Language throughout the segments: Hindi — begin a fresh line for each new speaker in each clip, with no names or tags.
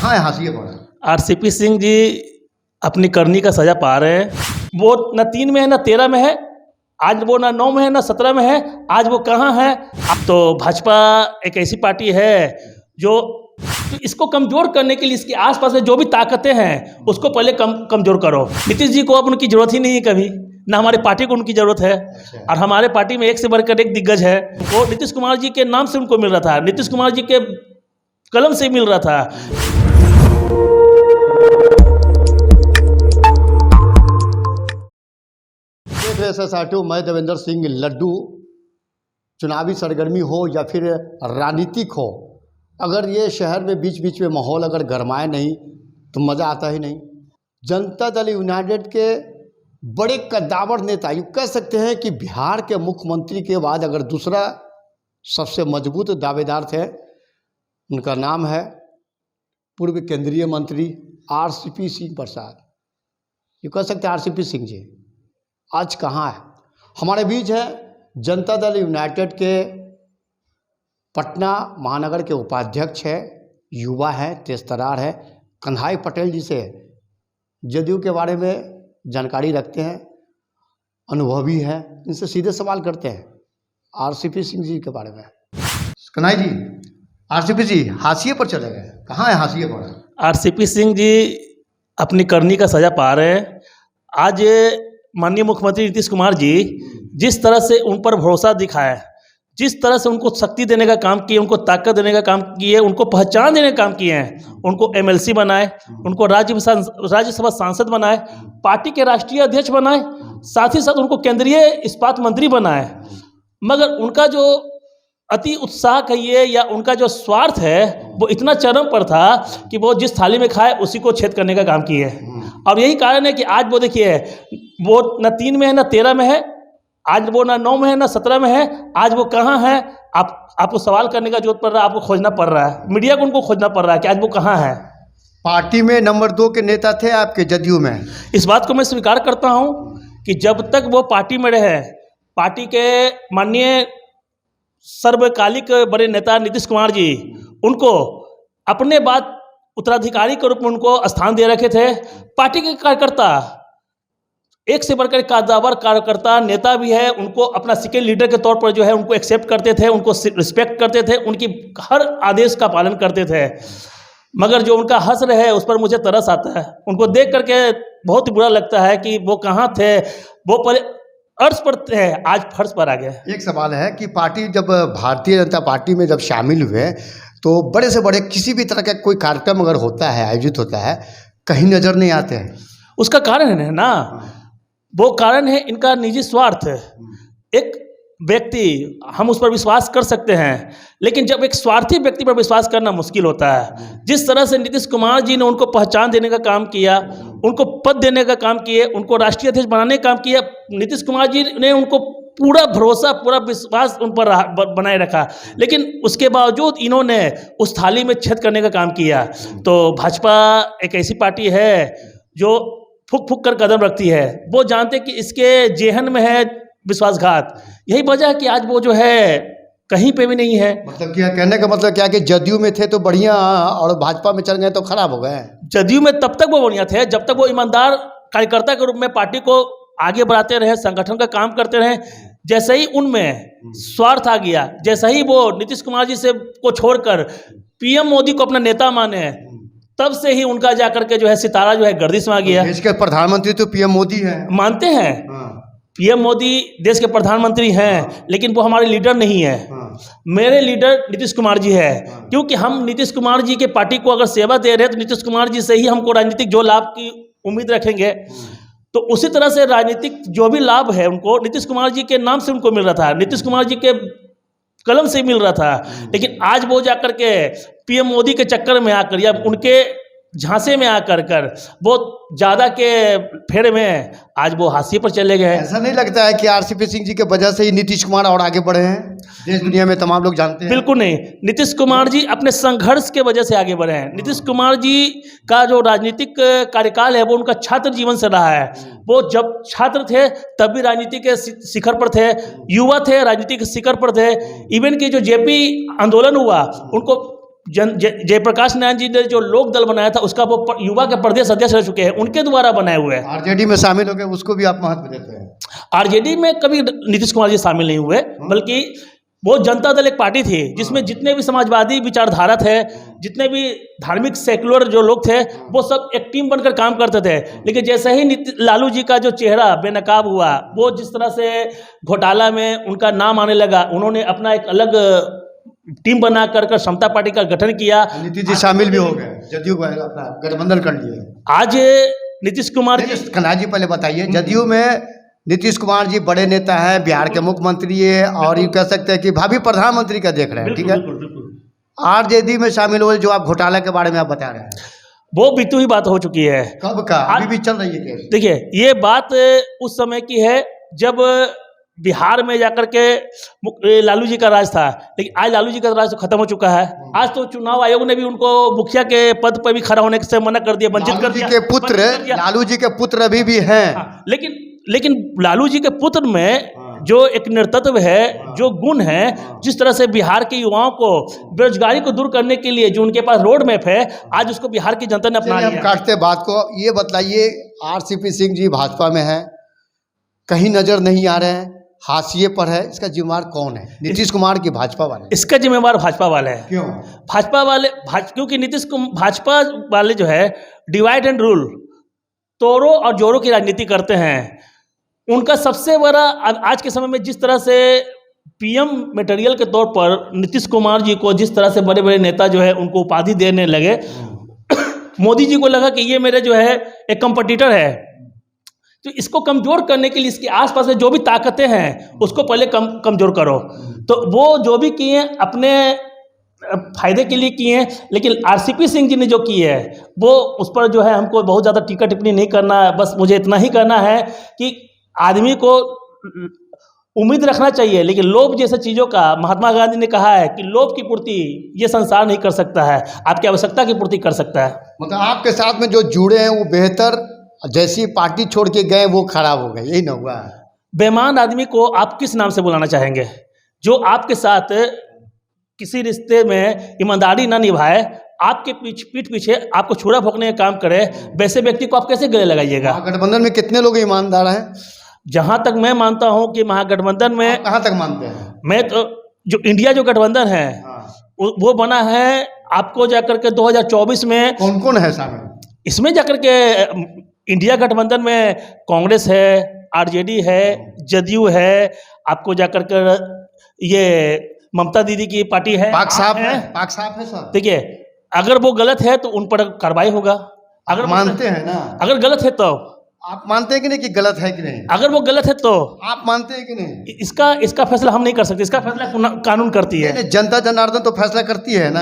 कहाँ है हाशिए पर?
आरसीपी सिंह जी अपनी करनी का सजा पा रहे हैं। वो न 3 में है न 13 में है, आज वो न 9 में है न 17 में है, आज वो कहाँ है? अब तो भाजपा एक ऐसी पार्टी है जो इसको कमज़ोर करने के लिए इसके आसपास में जो भी ताकतें हैं उसको पहले कमज़ोर करो। नीतीश जी को अब उनकी ज़रूरत ही नहीं है कभी, ना हमारे पार्टी को उनकी ज़रूरत है। और हमारे पार्टी में एक से बढ़कर एक दिग्गज है। वो नीतीश कुमार जी के नाम से उनको मिल रहा था, नीतीश कुमार जी के कलम से मिल रहा था।
मैं देवेंद्र सिंह लड्डू। चुनावी सरगर्मी हो या फिर राजनीतिक हो, अगर ये शहर में बीच बीच में माहौल अगर गरमाए नहीं तो मज़ा आता ही नहीं। जनता दल यूनाइटेड के बड़े कद्दावर नेता, यूँ कह सकते हैं कि बिहार के मुख्यमंत्री के बाद अगर दूसरा सबसे मजबूत दावेदार थे, उनका नाम है पूर्व केंद्रीय मंत्री आरसीपी सिंह प्रसाद। यूँ कह सकते हैं आरसीपी सिंह जी आज कहाँ है? हमारे बीच है जनता दल यूनाइटेड के पटना महानगर के उपाध्यक्ष है, युवा है, तेजतर्रार है, कन्हाई पटेल जी से जदयू के बारे में जानकारी रखते हैं, अनुभवी हैं, इनसे सीधे सवाल करते हैं आरसीपी सिंह जी के बारे में। कन्हाई जी, आरसीपी जी हाशिए पर चले गए, कहाँ है हाशिए पर?
आरसीपी सिंह जी अपनी करनी का सजा पा रहे हैं। आज माननीय मुख्यमंत्री नीतीश कुमार जी जिस तरह से उन पर भरोसा दिखाया, जिस तरह से उनको शक्ति देने का काम किए, उनको ताकत देने का काम किए, उनको पहचान देने का काम किए हैं, उनको एमएलसी बनाए, उनको राज्यसभा सांसद बनाए, पार्टी के राष्ट्रीय अध्यक्ष बनाए, साथ ही साथ उनको केंद्रीय इस्पात मंत्री बनाए। मगर उनका जो अति उत्साह कहिए या उनका जो स्वार्थ है वो इतना चरम पर था कि वो जिस थाली में खाए उसी को छेद करने का काम किए। और यही कारण है कि आज वो देखिए, वो न 3 में है न 13 में है, आज वो ना 9 में है ना 17 में है, आज वो कहाँ है? आपको सवाल करने का जरूरत पड़ रहा है, आपको खोजना पड़ रहा है, मीडिया को उनको खोजना पड़ रहा है कि आज वो कहाँ है।
पार्टी में नंबर 2 के नेता थे आपके जदयू में।
इस बात को मैं स्वीकार करता हूँ कि जब तक वो पार्टी में रहे, पार्टी के माननीय सर्वकालिक बड़े नेता नीतीश कुमार जी उनको अपने बाद उत्तराधिकारी के रूप में उनको स्थान दे रखे थे। पार्टी के कार्यकर्ता एक से बढ़कर कद्दावर कार्यकर्ता नेता भी है, उनको अपना सेकेंड लीडर के तौर पर जो है उनको एक्सेप्ट करते थे, उनको रिस्पेक्ट करते थे, उनकी हर आदेश का पालन करते थे। मगर जो उनका हश्र है उस पर मुझे तरस आता है, उनको देख करके बहुत बुरा लगता है कि वो कहाँ थे, वो पहले अर्श पर थे, आज फर्श पर आ गए।
एक सवाल है कि पार्टी जब भारतीय जनता पार्टी में जब शामिल हुए तो बड़े से बड़े किसी भी तरह का कोई कार्यक्रम अगर होता है, आयोजित होता है, कहीं नज़र नहीं आते हैं।
उसका कारण है ना, वो कारण है इनका निजी स्वार्थ। एक व्यक्ति हम उस पर विश्वास कर सकते हैं, लेकिन जब एक स्वार्थी व्यक्ति पर विश्वास करना मुश्किल होता है। जिस तरह से नीतीश कुमार जी ने उनको पहचान देने का काम किया, उनको पद देने का काम किए, उनको राष्ट्रीय अध्यक्ष बनाने का काम किया, नीतीश कुमार जी ने उनको पूरा भरोसा, पूरा विश्वास उन पर बनाए रखा, लेकिन उसके बावजूद इन्होंने उस थाली में छेद करने का काम किया। तो भाजपा एक ऐसी पार्टी है जो फूक फूक कर कदम रखती है। वो जानते कि इसके जेहन में है विश्वासघात, यही वजह है कि आज वो जो है कहीं पे भी नहीं है।
मतलब क्या कहने का मतलब क्या कि जदयू में थे तो बढ़िया और भाजपा में चल गए तो खराब हो गए?
जदयू में तब तक वो बढ़िया थे जब तक वो ईमानदार कार्यकर्ता के रूप में पार्टी को आगे बढ़ाते रहे, संगठन का काम करते रहे। जैसे ही उनमें स्वार्थ आ गया, जैसे ही वो नीतीश कुमार जी से को छोड़कर पीएम मोदी को अपना नेता माने, तब से ही उनका जाकर के जो है सितारा जो है गर्दिश में आ गया।
देश के प्रधानमंत्री तो पीएम मोदी हैं।
मानते हैं पीएम मोदी देश के प्रधानमंत्री हैं, लेकिन वो हमारे लीडर नहीं है। मेरे लीडर नीतीश कुमार जी है, क्योंकि हम नीतीश कुमार जी के पार्टी को अगर सेवा दे रहे हैं तो नीतीश कुमार जी से ही हमको राजनीतिक जो लाभ की उम्मीद रखेंगे। तो उसी तरह से राजनीतिक जो भी लाभ है उनको नीतीश कुमार जी के नाम से उनको मिल रहा था, नीतीश कुमार जी के कलम से मिल रहा था। लेकिन आज वो जाकर के पीएम मोदी के चक्कर में आकर या उनके झांसे में आकर कर बहुत ज़्यादा के फेरे में आज वो हाशिए पर चले गए।
ऐसा नहीं लगता है कि आरसीपी सिंह जी के वजह से ही नीतीश कुमार और आगे बढ़े हैं? देश दुनिया में तमाम लोग जानते हैं।
बिल्कुल नहीं, नीतीश कुमार जी अपने संघर्ष के वजह से आगे बढ़े हैं। नीतीश कुमार जी का जो राजनीतिक कार्यकाल है वो उनका छात्र जीवन से रहा है। वो जब छात्र थे तब भी राजनीति के शिखर पर थे, युवा थे, राजनीति के शिखर पर थे। इवन कि जो जेपी आंदोलन हुआ उनको जयप्रकाश नारायण जी ने जो लोक दल बनाया था उसका वो युवा के प्रदेश अध्यक्ष रह चुके हैं, उनके द्वारा बनाए हुए हैं।
आरजेडी में शामिल हो गए, उसको भी आप महत्व देते हैं?
आरजेडी में कभी नीतीश कुमार जी शामिल नहीं हुए, बल्कि वो जनता दल एक पार्टी थी जिसमें जितने भी समाजवादी विचारधारा थे, जितने भी धार्मिक सेकुलर जो लोग थे, वो सब एक टीम बनकर काम करते थे। लेकिन जैसे ही लालू जी का जो चेहरा बेनकाब हुआ, वो जिस तरह से घोटाला में उनका नाम आने लगा, उन्होंने अपना एक अलग टीम बना कर समता पार्टी का गठन किया।
नीतीश जी शामिल भी हो गए, जदयू का अपना गठबंधन कर लिया।
आज नीतीश कुमार जी,
कन्हा जी पहले बताइए, जदयू में नीतीश कुमार जी बड़े नेता हैं, बिहार के मुख्यमंत्री है और ये कह सकते हैं कि भावी प्रधानमंत्री का देख रहे हैं, ठीक है। आरजेडी में शामिल हुए, जो आप घोटाला के बारे में आप बता रहे हैं,
वो बीती हुई बात हो चुकी है।
कब का? अभी भी चल रही है केस?
देखिए, ये बात उस समय की है जब बिहार में जाकर के लालू जी का राज था, लेकिन आज लालू जी का राज तो खत्म हो चुका है। आज तो चुनाव आयोग ने भी उनको मुखिया के पद पर भी खड़ा होने से मना कर दिया, वंचित कर दिया।
लालू जी के पुत्र अभी भी हैं।
हाँ, लेकिन लालू जी के पुत्र में जो एक नेतृत्व है, जो गुण है, जिस तरह से बिहार के युवाओं को बेरोजगारी को दूर करने के लिए जो उनके पास रोड मैप है, आज उसको बिहार की जनता ने अपना लिया।
हम काटते बात को, ये बताइए, आरसीपी सिंह जी भाजपा में है, कहीं नजर नहीं आ रहे हैं, हाशिए पर है, इसका जिम्मेवार कौन है? नीतीश कुमार की भाजपा वाले?
इसका जिम्मेवार भाजपा वाले हैं।
क्यों
भाजपा वाले? क्योंकि भाजपा वाले जो है डिवाइड एंड रूल, तोड़ो और जोड़ो की राजनीति करते हैं। उनका सबसे बड़ा आज के समय में जिस तरह से पीएम मटेरियल के तौर पर नीतीश कुमार जी को जिस तरह से बड़े बड़े नेता जो है उनको उपाधि देने लगे, मोदी जी को लगा कि ये मेरे जो है एक कंपटीटर है, तो इसको कमज़ोर करने के लिए इसके आसपास में जो भी ताकतें हैं उसको पहले कमज़ोर करो। तो वो जो भी किए अपने फायदे के लिए किए हैं, लेकिन आरसीपी सिंह जी ने जो की है वो उस पर जो है हमको बहुत ज़्यादा टीका टिप्पणी नहीं करना है। बस मुझे इतना ही कहना है कि आदमी को उम्मीद रखना चाहिए, लेकिन लोभ जैसे चीज़ों का, महात्मा गांधी ने कहा है कि लोभ की पूर्ति ये संसार नहीं कर सकता है, आपकी आवश्यकता की पूर्ति कर सकता है।
मतलब आपके साथ में जो जुड़े हैं वो बेहतर, जैसी पार्टी छोड़ के गए वो खराब हो गए, यही ना हुआ?
बेईमान आदमी को आप किस नाम से बुलाना चाहेंगे? जो आपके साथ किसी रिश्ते में ईमानदारी ना निभाए, आपके पीठ पीछे आपको छुरा भोंकने का काम करे, वैसे व्यक्ति को आप कैसे गले लगाइएगा?
गठबंधन में कितने लोग ईमानदार हैं?
जहाँ तक मैं मानता हूँ कि महागठबंधन में,
कहाँ तक मानते हैं?
मैं तो जो इंडिया जो गठबंधन है वो बना है आपको जाकर के 2024 में।
कौन कौन है शामिल
इसमें? जाकर के इंडिया गठबंधन में कांग्रेस है, आरजेडी है, जदयू है, आपको जाकर कर ये ममता दीदी की पार्टी है,
पाक साहब है, पाक साहब है सर।
देखिए, अगर वो गलत है तो उन पर कार्रवाई होगा। अगर
मानते हैं ना?
अगर गलत है तो
आप मानते हैं कि नहीं कि गलत है कि नहीं?
अगर वो गलत है तो
आप मानते हैं कि नहीं?
इसका फैसला हम नहीं कर सकते, इसका फैसला कानून करती है।
नहीं, जनता जनार्दन तो फैसला करती है ना।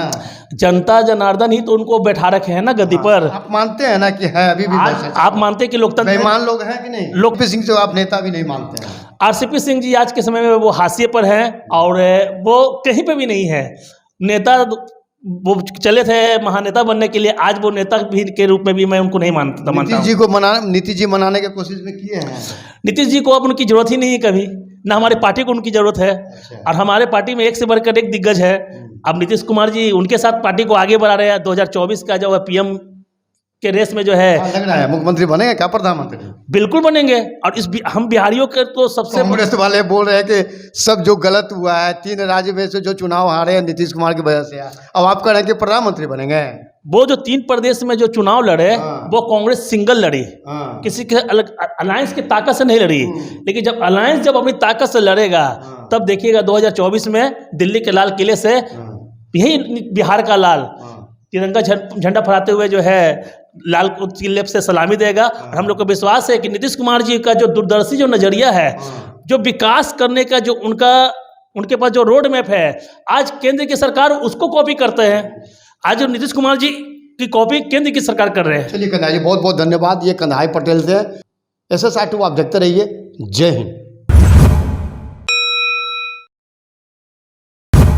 जनता जनार्दन ही तो उनको बैठा रखे हैं ना गद्दी पर।
आप मानते हैं ना कि है अभी भी?
आप मानते हैं कि लोकतंत्र
बेईमान लोग हैं कि नहीं? लोकप्रिय सिंह से आप नेता भी नहीं मानते हैं?
आरसीपी सिंह जी आज के समय में वो हाशिए पर हैं और वो कहीं पे भी नहीं है। नेता वो चले थे महानेता बनने के लिए, आज वो नेता भी के रूप में भी मैं उनको नहीं मानता।
नीतीश जी मनाने की कोशिश में किए हैं।
नीतीश जी को अब उनकी जरूरत ही नहीं है कभी, ना हमारे पार्टी को उनकी जरूरत है। और हमारे पार्टी में एक से बढ़कर एक दिग्गज है। अब नीतीश कुमार जी उनके साथ पार्टी को आगे बढ़ा रहे हैं। 2024 का जो है पीएम के रेस में जो है,
लग रहा है मुख्यमंत्री बनेंगे क्या? प्रधानमंत्री बिल्कुल
बनेंगे। और हम बिहारियों के तो सबसे,
कांग्रेस वाले बोल रहे हैं कि सब जो गलत हुआ है, 3 राज्य में से जो चुनाव हारे हैं नीतीश कुमार की वजह से, अब आप कह रहे हैं कि प्रधानमंत्री बनेंगे।
वो जो 3 प्रदेश में जो चुनाव लड़े वो कांग्रेस सिंगल लड़ी, किसी के अलग अलायंस की ताकत से नहीं लड़ी। लेकिन जब अलायंस अपनी ताकत से लड़ेगा तब देखिएगा 2024 में दिल्ली के लाल किले से यही बिहार का लाल तिरंगा झंडा फहराते हुए जो है लाल किले से सलामी देगा। और हम लोग को विश्वास है कि नीतीश कुमार जी का जो दूरदर्शी जो नजरिया है, जो विकास करने का जो उनके पास जो रोड मैप है, आज केंद्र की सरकार उसको कॉपी करते हैं। आज जो नीतीश कुमार जी की कॉपी केंद्र की सरकार कर रहे हैं।
चलिए कन्हैया जी, बहुत बहुत धन्यवाद। ये कन्हैया पटेल थे। SSR2 आप देखते रहिए। जय हिंद।